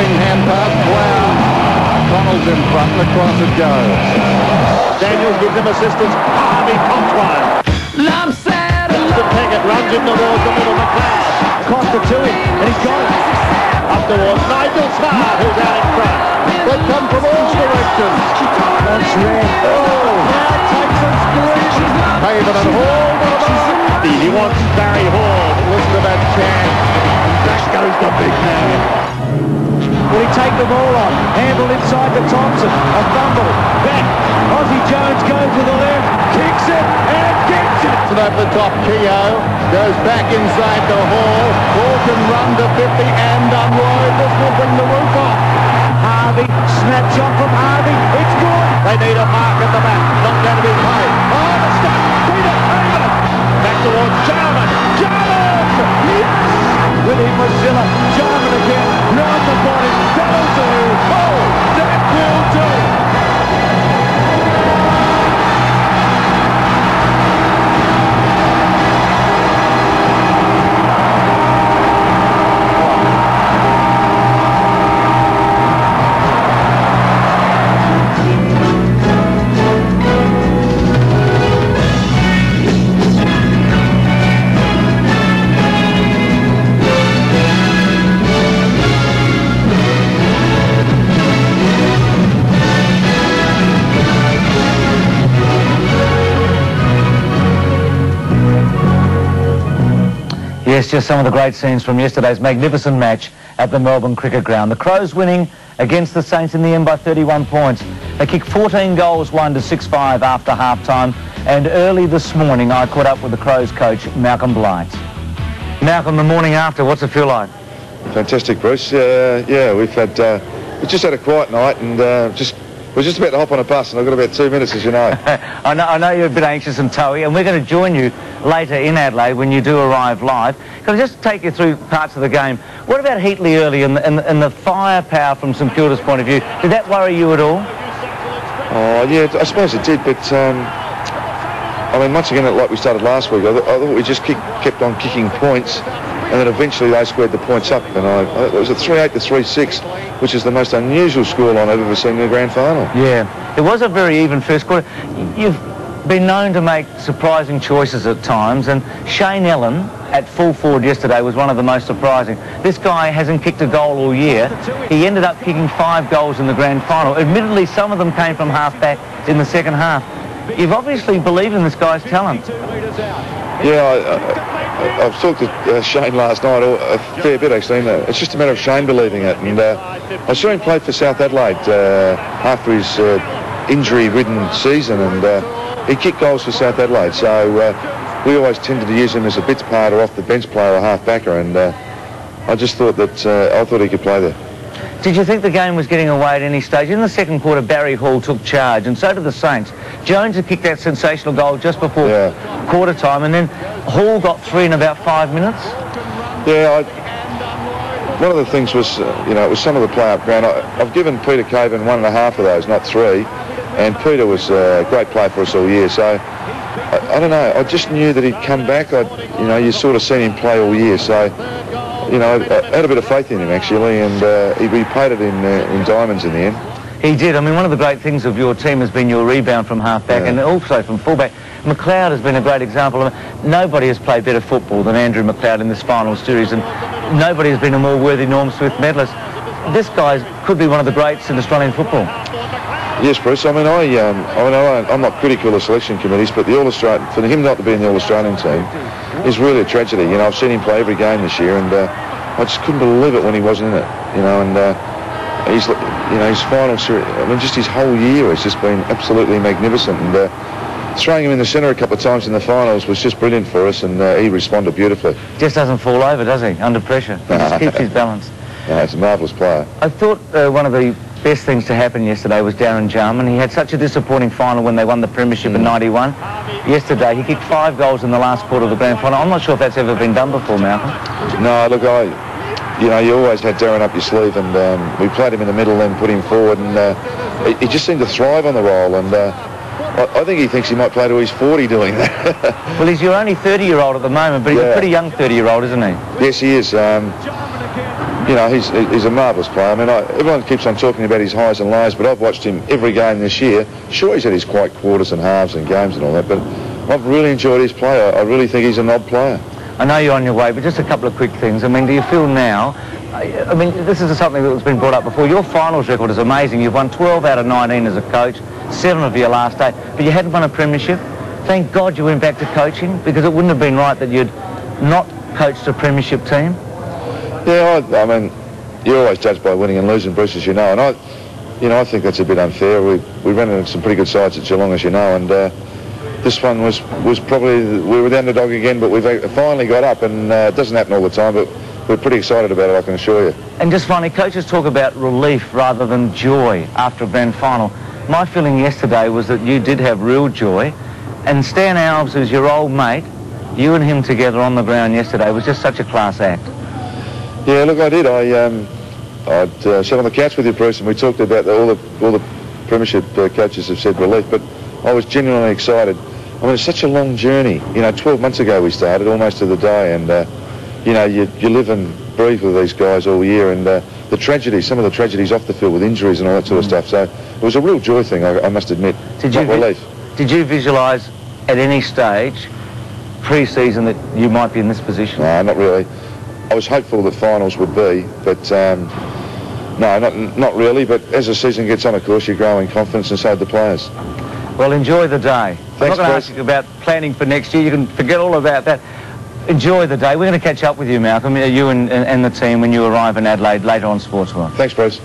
Dropping hand pass, wow. Connell's in front and across it goes. Daniels gives him assistance. Harvey pops one. I'm sad. The Peckett runs in towards the middle. McLeod. Costa to him, and he's got it. Up towards Nigel Smart, who's out in front. They come from all directions. That's red. Oh, now takes some screens. Haven and Hall. He wants Barry Hall. Listen to that chant. Back goes the big man. Will he take the ball on? Handle inside to Thompson. A fumble. Back. Ozzie Jones goes to the left. Kicks it and gets it. Over the top, Keogh goes back inside to Hall. Hall can run to 50 and unload. This will bring the roof off. Harvey. Snap shot from Harvey. It's good. They need a mark at the back. Not going to be paid. Oh, the stop. Peter Haven. Back towards Jarman. Jarman! Yes! With him was Zilla. Jarman again. Round the body. That'll do. Oh, that will do. Yes, just some of the great scenes from yesterday's magnificent match at the Melbourne Cricket Ground. The Crows winning against the Saints in the end by 31 points. They kicked 14 goals, won to 6-5 after half-time. And early this morning, I caught up with the Crows coach, Malcolm Blight. Malcolm, the morning after, what's it feel like? Fantastic, Bruce. Yeah, we just had a quiet night and we're just about to hop on a bus, and I've got about 2 minutes, as you know. I know you're a bit anxious and toey, and we're going to join you later in Adelaide when you do arrive live. Can I just take you through parts of the game? What about Heatley early and the firepower from St Kilda's point of view? Did that worry you at all? Oh, yeah, I suppose it did, but I mean, once again, like we started last week, I thought we just kept on kicking points, and then eventually they squared the points up, and it was a 3-8 to 3-6, which is the most unusual scoreline I've ever seen in the grand final. Yeah, it was a very even first quarter. You've been known to make surprising choices at times, and Shane Ellen at full forward yesterday was one of the most surprising. This guy hasn't kicked a goal all year. He ended up kicking 5 goals in the grand final. Admittedly, some of them came from half-back in the second half. You've obviously believed in this guy's talent. Yeah, I've talked to Shane last night a fair bit, actually. It's just a matter of Shane believing it. And I saw him play for South Adelaide after his injury-ridden season, and he kicked goals for South Adelaide. So we always tended to use him as a bits part or off the bench player or half-backer, and I just thought that I thought he could play there. Did you think the game was getting away at any stage? In the second quarter, Barry Hall took charge, and so did the Saints. Jones had kicked that sensational goal just before quarter time, and then Hall got 3 in about 5 minutes. Yeah, one of the things was, it was some of the play up ground. I've given Peter Caven 1.5 of those, not 3, and Peter was a great player for us all year. So I don't know. I just knew that he'd come back. You sort of seen him play all year, so. I had a bit of faith in him, actually, and he repaid it in diamonds in the end. He did. I mean, one of the great things of your team has been your rebound from half-back and also from full-back. McLeod has been a great example. Nobody has played better football than Andrew McLeod in this final series, and nobody has been a more worthy Norm Smith medalist. This guy could be one of the greats in Australian football. Yes, Bruce. I mean, I'm not critical of selection committees, but the All-Australian, for him not to be in the All-Australian team is really a tragedy. I've seen him play every game this year, and I just couldn't believe it when he wasn't in it. And his final series, I mean, just his whole year has just been absolutely magnificent. And throwing him in the centre a couple of times in the finals was just brilliant for us, and he responded beautifully. Just doesn't fall over, does he? Under pressure, he just keeps his balance. Yeah, he's a marvellous player. I thought one of the best things to happen yesterday was Darren Jarman. He had such a disappointing final when they won the premiership in '91. Yesterday, he kicked 5 goals in the last quarter of the grand final. I'm not sure if that's ever been done before, Malcolm. No, look, you always had Darren up your sleeve, and we played him in the middle, then put him forward, and he just seemed to thrive on the role, and I think he thinks he might play till he's 40 doing that. Well, he's your only 30-year-old at the moment, but he's a pretty young 30-year-old, isn't he? Yes, he is. you know, he's a marvellous player. I mean, everyone keeps on talking about his highs and lows, but I've watched him every game this year. Sure, he's had his quiet quarters and halves and games and all that, but I've really enjoyed his play. I really think he's an odd player. I know you're on your way, but just a couple of quick things. I mean, do you feel now, I mean, this is something that's been brought up before. Your finals record is amazing. You've won 12 out of 19 as a coach, 7 of your last 8, but you hadn't won a premiership. Thank God you went back to coaching, because it wouldn't have been right that you'd not coached a premiership team. Yeah, I mean, you're always judged by winning and losing, Bruce, as you know, and I think that's a bit unfair. We ran into some pretty good sides at Geelong, as you know, and this one was probably, we were the underdog again, but we've finally got up, and it doesn't happen all the time, but we're pretty excited about it, I can assure you. And just finally, coaches talk about relief rather than joy after a grand final. My feeling yesterday was that you did have real joy, and Stan Alves, who's your old mate, you and him together on the ground yesterday was just such a class act. Yeah, look, I did. I'd sat on the couch with you, Bruce, and we talked about all the premiership coaches have said relief, but I was genuinely excited. I mean, it's such a long journey. You know, 12 months ago we started, almost to the day, and you know, you live and breathe with these guys all year, and the tragedies, some of the tragedies off the field with injuries and all that sort of stuff. So it was a real joy thing, I must admit. Not relief. Did you visualise at any stage pre-season that you might be in this position? No, not really. I was hopeful that finals would be, but no, not really. But as the season gets on, of course, you grow in confidence, and so do the players. Well, enjoy the day. Thanks, I'm not going to Bruce. ask you about planning for next year. You can forget all about that. Enjoy the day. We're going to catch up with you, Malcolm, you and the team when you arrive in Adelaide later on Sportsworld. Thanks, Bruce.